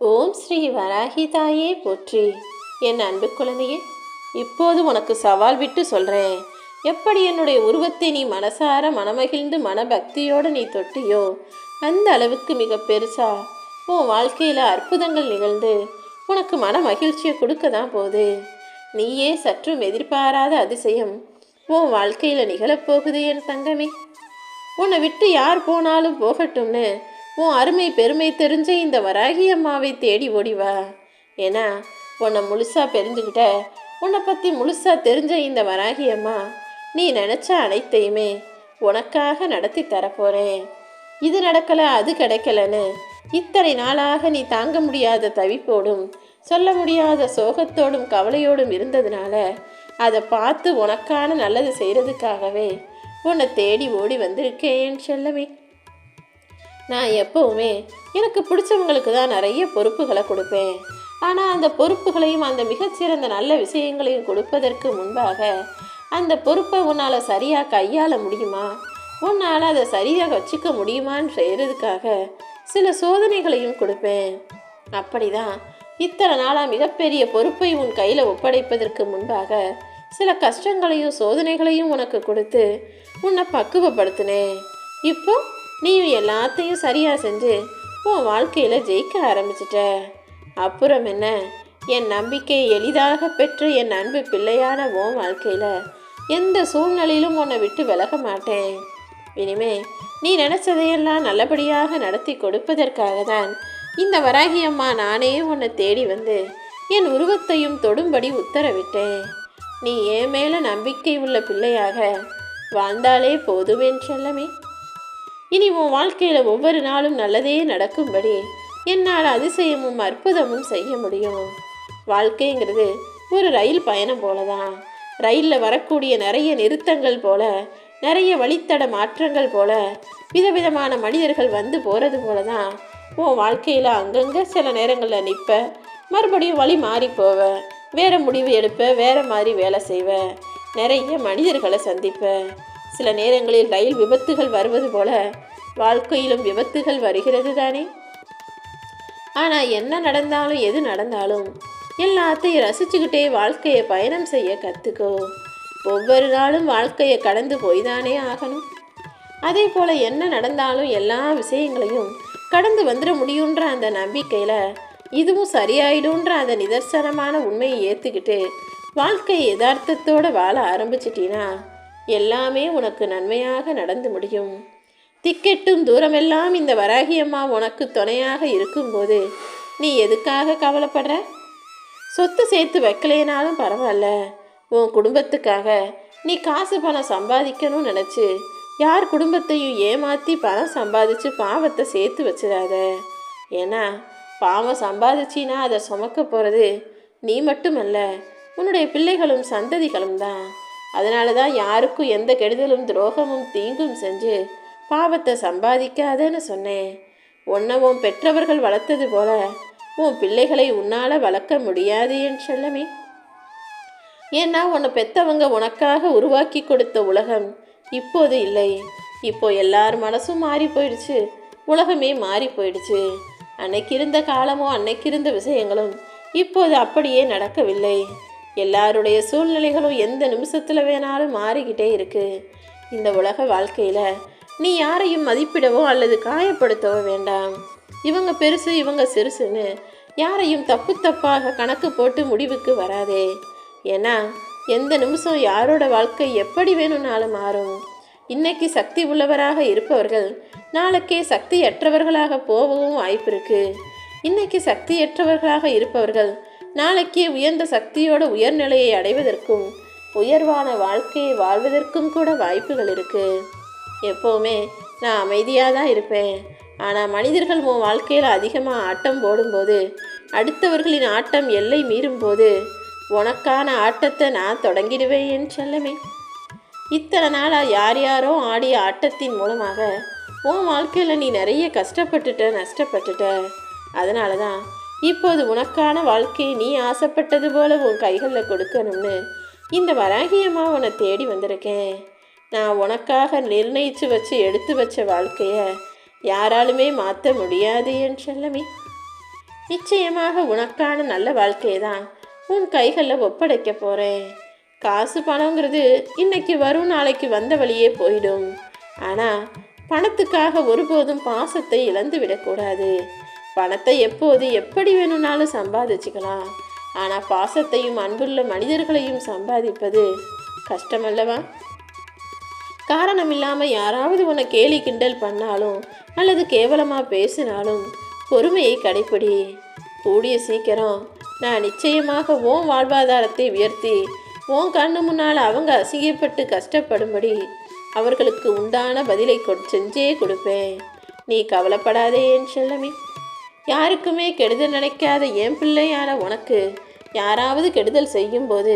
ஓம் ஸ்ரீ வராகி தாயே போற்றி. என் அன்பு குழந்தையே, இப்போது உனக்கு சவால் விட்டு சொல்கிறேன். எப்படி என்னுடைய உருவத்தை நீ மனசார மனமகிழ்ந்து மனபக்தியோடு நீ தொட்டியோ, அந்த அளவுக்கு மிக பெருசா உன் வாழ்க்கையில் அற்புதங்கள் நிகழ்ந்து உனக்கு மன மகிழ்ச்சியை கொடுக்க தான் போகுது. நீயே சற்றும் எதிர்பாராத அதிசயம் உன் வாழ்க்கையில் நிகழப்போகுது என் தங்கமே. உன்னை விட்டு யார் போனாலும் போகட்டும்னு உன் அருமை பெருமை தெரிஞ்ச இந்த வராகி அம்மாவை தேடி ஓடிவா. ஏன்னா உன்னை முழுசாக தெரிஞ்சுக்கிட்ட, உன்னை பற்றி முழுசாக தெரிஞ்ச இந்த வராகி அம்மா நீ நினச்ச அனைத்தையுமே உனக்காக நடத்தி தரப்போகிறேன். இது நடக்கலை அது கிடைக்கலன்னு இத்தனை நாளாக நீ தாங்க முடியாத தவிப்போடும் சொல்ல முடியாத சோகத்தோடும் கவலையோடும் இருந்ததுனால அதை பார்த்து உனக்கான நல்லது செய்கிறதுக்காகவே உன்னை தேடி ஓடி வந்திருக்கேன் செல்லமே. நான் எப்போவுமே எனக்கு பிடிச்சவங்களுக்கு தான் நிறைய பொறுப்புகளை கொடுப்பேன். ஆனால் அந்த பொறுப்புகளையும் அந்த மிகச்சிறந்த நல்ல விஷயங்களையும் கொடுப்பதற்கு முன்பாக அந்த பொறுப்பை உன்னால் சரியாக கையாள முடியுமா, உன்னால் அதை சரியாக வச்சுக்க முடியுமான்னு செய்கிறதுக்காக சில சோதனைகளையும் கொடுப்பேன். அப்படி தான் இத்தனை நாளாக மிகப்பெரிய பொறுப்பை உன் கையில் ஒப்படைப்பதற்கு முன்பாக சில கஷ்டங்களையும் சோதனைகளையும் உனக்கு கொடுத்து உன்னை பக்குவப்படுத்தினேன். இப்போ நீயும் எல்லாத்தையும் சரியாக செஞ்சு உன் வாழ்க்கையில் ஜெயிக்க ஆரம்பிச்சிட்ட. அப்புறம் என்ன, என் நம்பிக்கையை எளிதாக பெற்ற என் அன்பு பிள்ளையான உன் வாழ்க்கையில் எந்த சூழ்நிலையிலும் உன்னை விட்டு விலக மாட்டேன். இனிமே நீ நினச்சதையெல்லாம் நல்லபடியாக நடத்தி கொடுப்பதற்காக தான் இந்த வராகி அம்மா நானே உன்னை தேடி வந்து என் உருவத்தையும் தொடும்படி உத்தரவிட்டேன். நீ என் மேலே நம்பிக்கை உள்ள பிள்ளையாக வாழ்ந்தாலே போதுமென் செல்லமே. இனி உன் வாழ்க்கையில் ஒவ்வொரு நாளும் நல்லதே நடக்கும்படி என்னால் அதிசயமும் அற்புதமும் செய்ய முடியும். வாழ்க்கைங்கிறது ஒரு ரயில் பயணம் போல தான். ரயிலில் வரக்கூடிய நிறைய நிறுத்தங்கள் போல, நிறைய வழித்தட மாற்றங்கள் போல, விதவிதமான மனிதர்கள் வந்து போகிறது போல தான் உன் வாழ்க்கையில் அங்கங்கே சில நேரங்களில் நிற்ப, மறுபடியும் வழி மாறி போவ, வேறு முடிவு எடுப்ப, வேறு மாதிரி வேலை செய்வ, நிறைய மனிதர்களை சந்திப்ப. சில நேரங்களில் ரயில் விபத்துகள் வருவது போல வாழ்க்கையிலும் விபத்துகள் வருகிறது தானே. ஆனால் என்ன நடந்தாலும் எது நடந்தாலும் எல்லாத்தையும் ரசிச்சுக்கிட்டே வாழ்க்கையை பயணம் செய்ய கற்றுக்கோ. ஒவ்வொரு நாளும் வாழ்க்கையை கடந்து போய் தானே ஆகணும். அதே போல் என்ன நடந்தாலும் எல்லா விஷயங்களையும் கடந்து வந்துட முடியுன்ற அந்த நம்பிக்கையில் இதுவும் சரியாயிடுன்ற அந்த நிதர்சனமான உண்மையை ஏற்றுக்கிட்டு வாழ்க்கை யதார்த்தத்தோடு வாழ ஆரம்பிச்சிட்டினா எல்லாமே உனக்கு நன்மையாக நடந்து முடியும். திக்கெட்டும் தூரமெல்லாம் இந்த வராகி அம்மா உனக்கு துணையாக இருக்கும்போது நீ எதுக்காக கவலைப்படுற? சொத்து சேர்த்து வைக்கலேனாலும் பரவாயில்ல, உன் குடும்பத்துக்காக நீ காசு பணம் சம்பாதிக்கணும்னு நினச்சி யார் குடும்பத்தையும் ஏமாற்றி பணம் சம்பாதிச்சு பாவத்தை சேர்த்து வச்சிடாத. ஏன்னா பாவம் சம்பாதிச்சின்னா அதை சுமக்க போகிறது நீ மட்டுமல்ல, உன்னுடைய பிள்ளைகளும் சந்ததிகளும் தான். அதனால தான் யாருக்கும் எந்த கெடுதலும் துரோகமும் தீங்கும் செஞ்சு பாவத்தை சம்பாதிக்காதன்னு சொன்னேன். உன்னை உன் பெற்றவர்கள் வளர்த்தது போல உன் பிள்ளைகளை உன்னால் வளர்க்க முடியாது என் செல்லமே. ஏன்னா உன்னை பெற்றவங்க உனக்காக உருவாக்கி கொடுத்த உலகம் இப்போது இல்லை. இப்போ எல்லார் மனசும் மாறி போயிடுச்சு, உலகமே மாறி போயிடுச்சு. அன்னைக்கு இருந்த காலமும் அன்னைக்கு இருந்த விஷயங்களும் இப்போது அப்படியே நடக்கவில்லை. எல்லாருடைய சூழ்நிலைகளும் எந்த நிமிஷத்தில் வேணாலும் மாறிக்கிட்டே இருக்கு. இந்த உலக வாழ்க்கையில் நீ யாரையும் மதிப்பிடவோ அல்லது காயப்படுத்தவோ வேண்டாம். இவங்க பெருசு இவங்க சிறுசுன்னு யாரையும் தப்பு தப்பாக கணக்கு போட்டு முடிவுக்கு வராதே. ஏன்னா எந்த நிமிஷம் யாரோட வாழ்க்கை எப்படி வேணும்னாலும் மாறும். இன்னைக்கு சக்தி உள்ளவராக இருப்பவர்கள் நாளைக்கே சக்தியற்றவர்களாக போகவும் வாய்ப்பு இருக்கு. இன்னைக்கு சக்தியற்றவர்களாக இருப்பவர்கள் நாளைக்கே உயர்ந்த சக்தியோட உயர்நிலையை அடைவதற்கும் உயர்வான வாழ்க்கையை வாழ்வதற்கும் கூட வாய்ப்புகள் இருக்குது. எப்போவுமே நான் அமைதியாக தான் இருப்பேன். ஆனால் மனிதர்கள் உன் வாழ்க்கையில் அதிகமாக ஆட்டம் போடும்போது, அடுத்தவர்களின் ஆட்டம் எல்லை மீறும்போது உனக்கான ஆட்டத்தை நான் தொடங்கிடுவேன் என் செல்லமே. இத்தனை நாளாக யார் யாரோ ஆடிய ஆட்டத்தின் மூலமாக உன் வாழ்க்கையில் நீ நிறைய கஷ்டப்பட்டுட்ட, நஷ்டப்பட்டுட்ட. அதனால தான் இப்போது உனக்கான வாழ்க்கையை நீ ஆசைப்பட்டது போல உன் கைகளில் கொடுக்கணும்னு இந்த வராகியம்மா உன்னை தேடி வந்திருக்கேன். நான் உனக்காக நிர்ணயித்து வச்சு எடுத்து வச்ச வாழ்க்கையை யாராலுமே மாற்ற முடியாது என் செல்லமே. நிச்சயமாக உனக்கான நல்ல வாழ்க்கையை தான் உன் கைகளில் ஒப்படைக்க போகிறேன். காசு பணங்கிறது இன்னைக்கு வரும் நாளைக்கு வந்த வழியே போயிடும். ஆனால் பணத்துக்காக ஒருபோதும் பாசத்தை இழந்து விடக்கூடாது. பணத்தை எப்போது எப்படி வேணும்னாலும் சம்பாதிச்சுக்கலாம். ஆனால் பாசத்தையும் அன்புள்ள மனிதர்களையும் சம்பாதிப்பது கஷ்டமல்லவா? காரணம் இல்லாமல் யாராவது உன்னை கேலி கிண்டல் பண்ணாலும் அல்லது கேவலமாக பேசினாலும் பொறுமையை கடைப்பிடி. கூடிய சீக்கிரம் நான் நிச்சயமாக உன் வாழ்வாதாரத்தை உயர்த்தி உன் கண்ணு முன்னால் அவங்க அசிங்கப்பட்டு கஷ்டப்படும்படி அவர்களுக்கு உண்டான பதிலை செஞ்சே கொடுப்பேன். நீ கவலைப்படாதே என் செல்லமே. யாருக்குமே கெடுதல் நினைக்காத என் பிள்ளையான உனக்கு யாராவது கெடுதல் செய்யும்போது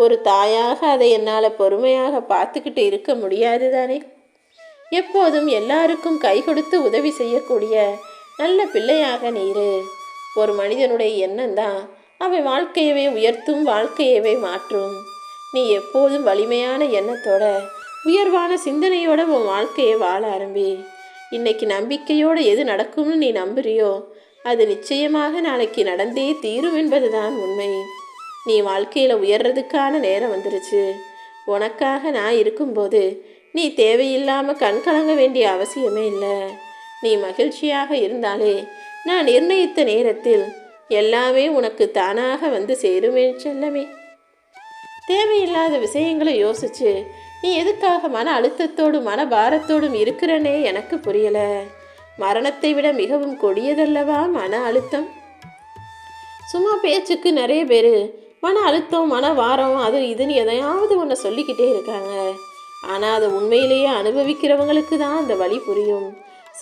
ஒரு தாயாக அதை என்னால் பொறுமையாக பார்த்துக்கிட்டு இருக்க முடியாது தானே? எப்போதும் எல்லாருக்கும் கை கொடுத்து உதவி செய்யக்கூடிய நல்ல பிள்ளையாக நீரு. ஒரு மனிதனுடைய எண்ணம் தான் அவன் வாழ்க்கையவே உயர்த்தும், வாழ்க்கையவே மாற்றும். நீ எப்போதும் வலிமையான எண்ணத்தோட உயர்வான சிந்தனையோட உன் வாழ்க்கையை வாழ ஆரம்பி. இன்னைக்கு நம்பிக்கையோடு எது நடக்கும்னு நீ நம்புறியோ அது நிச்சயமாக நாளைக்கு நடந்தே தீரும் என்பதுதான் உண்மை. நீ வாழ்க்கையில் உயர்றதுக்கான நேரம் வந்துருச்சு. உனக்காக நான் இருக்கும்போது நீ தேவையில்லாமல் கண் கலங்க வேண்டிய அவசியமே இல்லை. நீ மகிழ்ச்சியாக இருந்தாலே நான் நிர்ணயித்த நேரத்தில் எல்லாமே உனக்கு தானாக வந்து சேருமே செல்லமே. தேவையில்லாத விஷயங்களை யோசிச்சு நீ எதுக்காக மன அழுத்தத்தோடும் மன பாரத்தோடும் இருக்கிறனே எனக்கு புரியலை. மரணத்தை விட மிகவும் கொடியதல்லவா மன அழுத்தம்? சும்மா பேச்சுக்கு நிறைய பேர் மன அழுத்தம் மன வாரம் அது இதுன்னு எதையாவது ஒன்று சொல்லிக்கிட்டே இருக்காங்க. ஆனால் அதை உண்மையிலேயே அனுபவிக்கிறவங்களுக்கு தான் அந்த வலி புரியும்.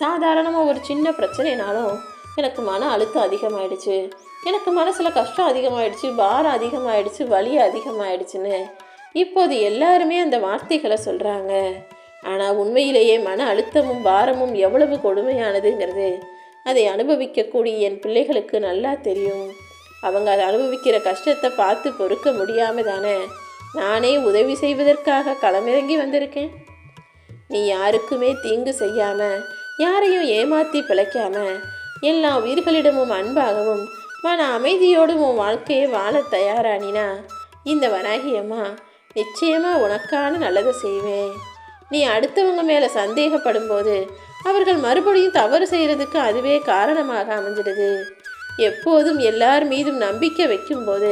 சாதாரணமாக ஒரு சின்ன பிரச்சனைனாலும் எனக்கு மன அழுத்தம் அதிகமாகிடுச்சு, எனக்கு மனசில் கஷ்டம் அதிகமாகிடுச்சு, பாரம் அதிகமாகிடுச்சு, வலி அதிகமாகிடுச்சுன்னு இப்போது எல்லாருமே அந்த வார்த்தைகளை சொல்கிறாங்க. ஆனால் உண்மையிலேயே மன அழுத்தமும் பாரமும் எவ்வளவு கொடுமையானதுங்கிறது அதை அனுபவிக்கக்கூடிய என் பிள்ளைகளுக்கு நல்லா தெரியும். அவங்க அதை அனுபவிக்கிற கஷ்டத்தை பார்த்து பொறுக்க முடியாமல் தானே நானே உதவி செய்வதற்காக களமிறங்கி வந்திருக்கேன். நீ யாருக்குமே தீங்கு செய்யாமல் யாரையும் ஏமாற்றி பிழைக்காமல் எல்லா உயிர்களிடமும் அன்பாகவும் மன அமைதியோடும் உன் வாழ்க்கையை வாழ தயாரானினா இந்த வராகியம்மா நிச்சயமாக உனக்கான நல்லதை செய்வேன். நீ அடுத்தவங்க மேலே சந்தேகப்படும் போது அவர்கள் மறுபடியும் தவறு செய்கிறதுக்கு அதுவே காரணமாக அமைஞ்சிடுது. எப்போதும் எல்லார் மீதும் நம்பிக்கை வைக்கும்போது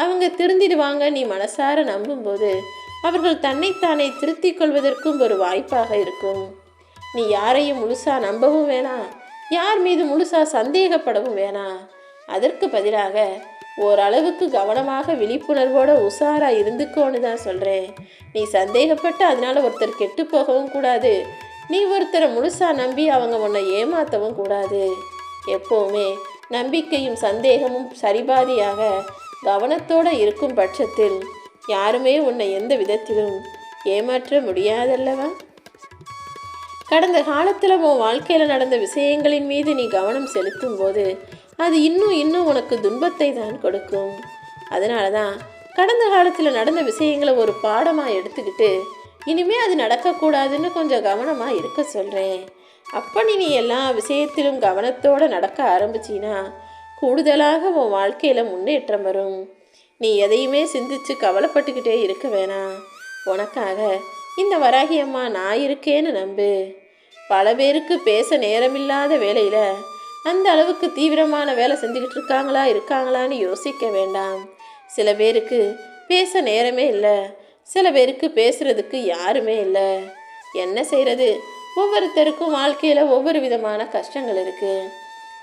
அவங்க திருந்திடுவாங்க. நீ மனசார நம்பும்போது அவர்கள் தன்னைத்தானே திருத்திக் கொள்வதற்கும் ஒரு வாய்ப்பாக இருக்கும். நீ யாரையும் முழுசாக நம்பவும் வேணாம், யார் மீது முழுசாக சந்தேகப்படவும் வேணாம். அதற்கு பதிலாக ஓரளவுக்கு கவனமாக விழிப்புணர்வோடு உஷாராக இருந்துக்கோன்னு தான் சொல்கிறேன். நீ சந்தேகப்பட்டு அதனால் ஒருத்தர் கெட்டு போகவும் கூடாது, நீ ஒருத்தரை முழுசாக நம்பி அவங்க உன்னை ஏமாற்றவும் கூடாது. எப்போவுமே நம்பிக்கையும் சந்தேகமும் சரிபாதியாக கவனத்தோடு இருக்கும் பட்சத்தில் யாருமே உன்னை எந்த விதத்திலும் ஏமாற்ற முடியாதல்லவா? கடந்த காலத்தில் உன் வாழ்க்கையில் நடந்த விஷயங்களின் மீது நீ கவனம் செலுத்தும் போது அது இன்னும் உனக்கு துன்பத்தை தான் கொடுக்கும். அதனால தான் கடந்த காலத்தில் நடந்த விஷயங்களை ஒரு பாடமாக எடுத்துக்கிட்டு இனிமேல் அது நடக்கக்கூடாதுன்னு கொஞ்சம் கவனமாக இருக்க சொல்கிறேன். அப்படி நீ எல்லா விஷயத்திலும் கவனத்தோடு நடக்க ஆரம்பிச்சின்னா கூடுதலாக உன் வாழ்க்கையில் முன்னேற்றம் வரும். நீ எதையுமே சிந்திச்சு கவலைப்பட்டுக்கிட்டே இருக்க வேணாம். உனக்காக இந்த வராகியம்மா நான் இருக்கேன்னு நம்பு. பல பேருக்கு பேச நேரமில்லாத வேலையில் அந்த அளவுக்கு தீவிரமான வேலை செஞ்சுக்கிட்டு இருக்காங்களான்னு யோசிக்க வேண்டாம். சில பேருக்கு பேச நேரமே இல்லை, சில பேருக்கு பேசுகிறதுக்கு யாருமே இல்லை. என்ன செய்கிறது? ஒவ்வொருத்தருக்கும் வாழ்க்கையில் ஒவ்வொரு விதமான கஷ்டங்கள் இருக்குது.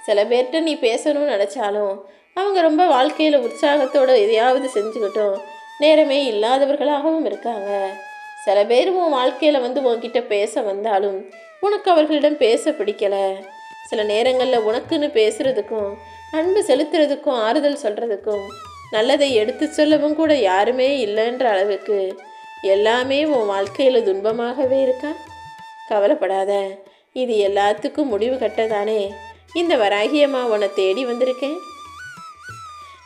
சில பேர்கிட்ட நீ பேசணும்னு நினச்சாலும் அவங்க ரொம்ப வாழ்க்கையில் உற்சாகத்தோடு எதையாவது செஞ்சுக்கிட்டும் நேரமே இல்லாதவர்களாகவும் இருக்காங்க. சில பேர் உன் வாழ்க்கையில் உன்கிட்ட பேச வந்தாலும் உனக்கு அவர்களிடம் பேச பிடிக்கலை. சில நேரங்களில் உனக்குன்னு பேசுகிறதுக்கும் அன்பு செலுத்துறதுக்கும் ஆறுதல் சொல்கிறதுக்கும் நல்லதை எடுத்து சொல்லவும் கூட யாருமே இல்லைன்ற அளவுக்கு எல்லாமே உன் வாழ்க்கையில் துன்பமாகவே இருக்கா? கவலைப்படாத, இது எல்லாத்துக்கும் முடிவு கட்டதானே இந்த வராகியம்மா உன்னை தேடி வந்திருக்கேன்.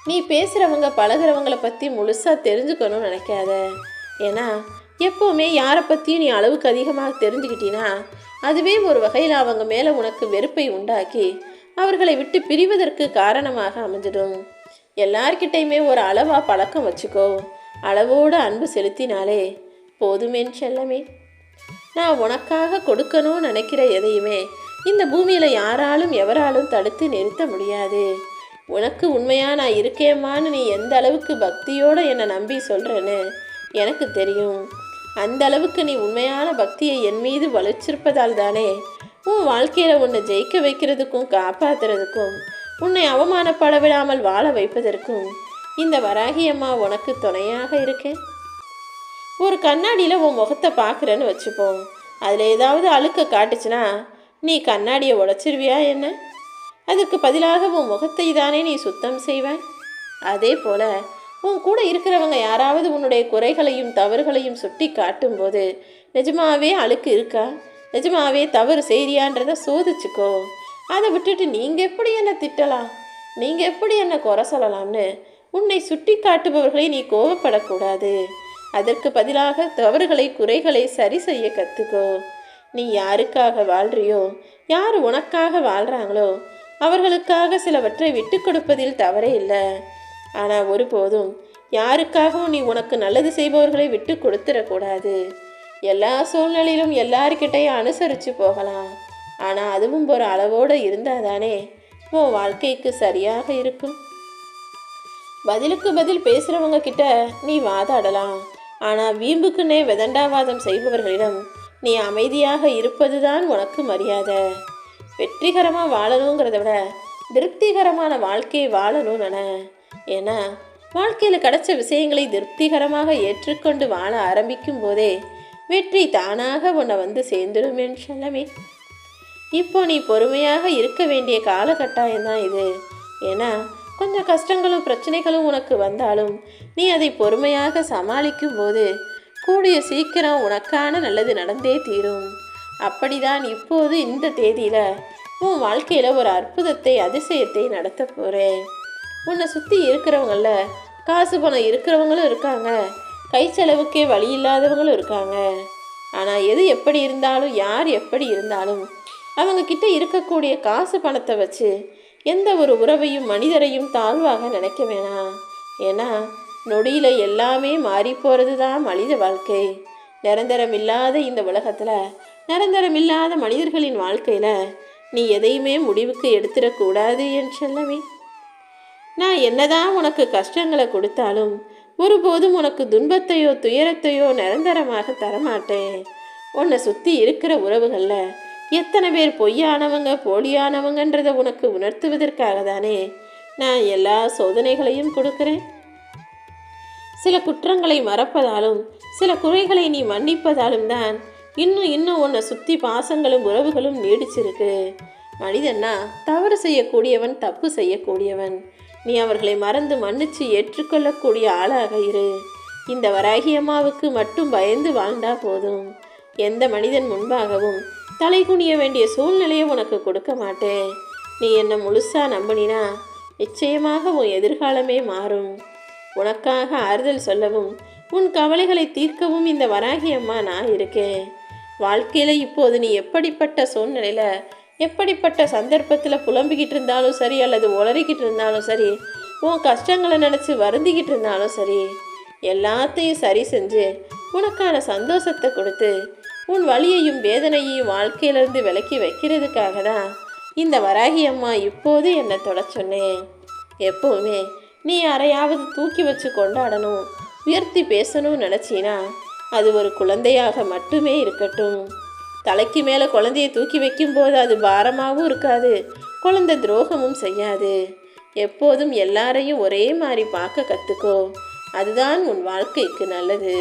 நீ பேசுகிறவங்க பழகிறவங்களை பற்றி முழுசாக தெரிஞ்சுக்கணும்னு நினைக்காத. ஏன்னா எப்போவுமே யாரை பற்றியும் நீ அளவுக்கு அதிகமாக தெரிஞ்சுக்கிட்டினா அதுவே ஒரு வகையில் அவங்க மேலே உனக்கு வெறுப்பை உண்டாக்கி அவர்களை விட்டு பிரிவதற்கு காரணமாக அமைஞ்சிடும். எல்லார்கிட்டையுமே ஒரு அளவா பழக்கம் வச்சுக்கோ. அளவோடு அன்பு செலுத்தினாலே போதுமேன் செல்லமே. நான் உனக்காக கொடுக்கணும்னு நினைக்கிற எதையுமே இந்த பூமியில் யாராலும் எவராலும் தடுத்து நிறுத்த முடியாது. உனக்கு உண்மையாக நான் இருக்கேம்மான்னு நீ எந்த அளவுக்கு பக்தியோடு என்னை நம்பி சொல்கிறேன்னு எனக்கு தெரியும். அந்த அளவுக்கு நீ உண்மையான பக்தியை என் மீது வலிச்சிருப்பதால் தானே உன் வாழ்க்கையில் உன்னை ஜெயிக்க வைக்கிறதுக்கும் காப்பாற்றுறதுக்கும் உன்னை அவமானப்பட விடாமல் வாழ வைப்பதற்கும் இந்த வராகி அம்மா உனக்கு துணையாக இருக்கேன். ஒரு கண்ணாடியில் உன் முகத்தை பார்க்குறேன்னு வச்சுப்போம். அதில் ஏதாவது அழுக்க காட்டுச்சுன்னா நீ கண்ணாடியை உடைச்சிருவியா என்ன? அதுக்கு பதிலாக உன் முகத்தை தானே நீ சுத்தம் செய்வாய். அதே போல் உன் கூட இருக்கிறவங்க யாராவது உன்னுடைய குறைகளையும் தவறுகளையும் சுட்டி காட்டும்போது நிஜமாவே அழுக்கு இருக்கா, நிஜமாவே தவறு செய்றியான்றதை சோதிச்சுக்கோ. அதை விட்டுட்டு நீங்கள் எப்படி என்னை திட்டலாம், நீங்கள் எப்படி என்னை குறை சொல்லலாம்னு உன்னை சுட்டி காட்டுபவர்களை நீ கோபப்படக்கூடாது. அதற்கு பதிலாக தவறுகளை குறைகளை சரி செய்ய கற்றுக்கோ. நீ யாருக்காக வாழ்றியோ, யார் உனக்காக வாழ்கிறாங்களோ அவர்களுக்காக சிலவற்றை விட்டு கொடுப்பதில் தவறே இல்லை. ஆனால் ஒருபோதும் யாருக்காகவும் நீ உனக்கு நல்லது செய்பவர்களை விட்டு கொடுத்துடக்கூடாது. எல்லா சூழ்நிலையிலும் எல்லார்கிட்டையும் அனுசரித்து போகலாம். ஆனால் அதுவும் ஒரு அளவோடு இருந்தால் தானே உன் வாழ்க்கைக்கு சரியாக இருக்கும். பதிலுக்கு பதில் பேசுகிறவங்க கிட்ட நீ வாதாடலாம். ஆனால் வீம்புக்குன்னே வெதண்டாவாதம் செய்பவர்களிடம் நீ அமைதியாக இருப்பது தான் உனக்கு மரியாதை. வெற்றிகரமாக வாழணுங்கிறத விட திருப்திகரமான வாழ்க்கையை வாழணும்னு. ஏன்னா வாழ்க்கையில் கிடைச்ச விஷயங்களை திருப்திகரமாக ஏற்றுக்கொண்டு வாழ ஆரம்பிக்கும் போதே வெற்றி தானாக உன்னை வந்து சேர்ந்துடும் என்று சொல்லவே. இப்போ நீ பொறுமையாக இருக்க வேண்டிய காலகட்டாயம்தான் இது. ஏன்னா கொஞ்சம் கஷ்டங்களும் பிரச்சனைகளும் உனக்கு வந்தாலும் நீ அதை பொறுமையாக சமாளிக்கும் போது கூடிய சீக்கிரம் உனக்கான நல்லது நடந்தே தீரும். அப்படிதான் இப்போது இந்த தேதியில் உன் வாழ்க்கையில் ஒரு அற்புதத்தை அதிசயத்தை நடத்த போகிறேன். உன்னை சுற்றி இருக்கிறவங்கள காசு பணம் இருக்கிறவங்களும் இருக்காங்க, கை செலவுக்கே வழி இல்லாதவங்களும் இருக்காங்க. ஆனால் எது எப்படி இருந்தாலும் யார் எப்படி இருந்தாலும் அவங்கக்கிட்ட இருக்கக்கூடிய காசு பணத்தை வச்சு எந்த ஒரு உறவையும் மனிதரையும் தாழ்வாக நினைக்க வேணாம். ஏன்னா நொடியில் எல்லாமே மாறி போகிறது தான் மனித வாழ்க்கை. நிரந்தரம் இல்லாத இந்த உலகத்தில் நிரந்தரம் இல்லாத மனிதர்களின் வாழ்க்கையில் நீ எதையுமே முடிவுக்கு எடுத்துடக்கூடாது என்று சொல்லவே. நான் என்னதான் உனக்கு கஷ்டங்களை கொடுத்தாலும் ஒருபோதும் உனக்கு துன்பத்தையோ துயரத்தையோ நிரந்தரமாக தரமாட்டேன். உன்னை சுற்றி இருக்கிற உறவுகளில் எத்தனை பேர் பொய்யானவங்க போலியானவங்கன்றதை உனக்கு உணர்த்துவதற்காக தானே நான் எல்லா சோதனைகளையும் கொடுக்குறேன். சில குற்றங்களை மறப்பதாலும் சில குறைகளை நீ மன்னிப்பதாலும் தான் இன்னும் உன்னை சுற்றி பாசங்களும் உறவுகளும் நீடிச்சிருக்கு. மனிதன்னா தவறு செய்யக்கூடியவன், தப்பு செய்யக்கூடியவன். நீ அவர்களை மறந்து மன்னிச்சு ஏற்றுக்கொள்ளக்கூடிய ஆளாக இரு. இந்த வராகி அம்மாவுக்கு மட்டும் பயந்து வாழ்ந்தா போதும். எந்த மனிதன் முன்பாகவும் தலை குனிய வேண்டிய சூழ்நிலையை உனக்கு கொடுக்க மாட்டேன். நீ என்னை முழுசா நம்பினா நிச்சயமாக உன் எதிர்காலமே மாறும். உனக்காக ஆறுதல் சொல்லவும் உன் கவலைகளை தீர்க்கவும் இந்த வராகி அம்மா நான் இருக்கேன். வாழ்க்கையில் இப்போது நீ எப்படிப்பட்ட சூழ்நிலையில் எப்படிப்பட்ட சந்தர்ப்பத்தில் புலம்பிக்கிட்டு இருந்தாலும் சரி, அல்லது உளறிக்கிட்டு இருந்தாலும் சரி, உன் கஷ்டங்களை நினச்சி வருந்திக்கிட்டு இருந்தாலும் சரி, எல்லாத்தையும் சரி செஞ்சு உனக்கான சந்தோஷத்தை கொடுத்து உன் வலியையும் வேதனையையும் வாழ்க்கையிலிருந்து விலக்கி வைக்கிறதுக்காக தான் இந்த வராகி அம்மா இப்போது என்னை தொட சொன்னேன். எப்போவுமே நீ யாரையாவது தூக்கி வச்சு கொண்டாடணும், உயர்த்தி பேசணும்னு நினச்சினா அது ஒரு குழந்தையாக மட்டுமே இருக்கட்டும். தலைக்கு மேலே குழந்தையை தூக்கி வைக்கும்போது அது பாரமாகவும் இருக்காது, குழந்தை துரோகமும் செய்யாது. எப்போதும் எல்லாரையும் ஒரே மாதிரி பார்க்க கற்றுக்கோ. அதுதான் உன் வாழ்க்கைக்கு நல்லது.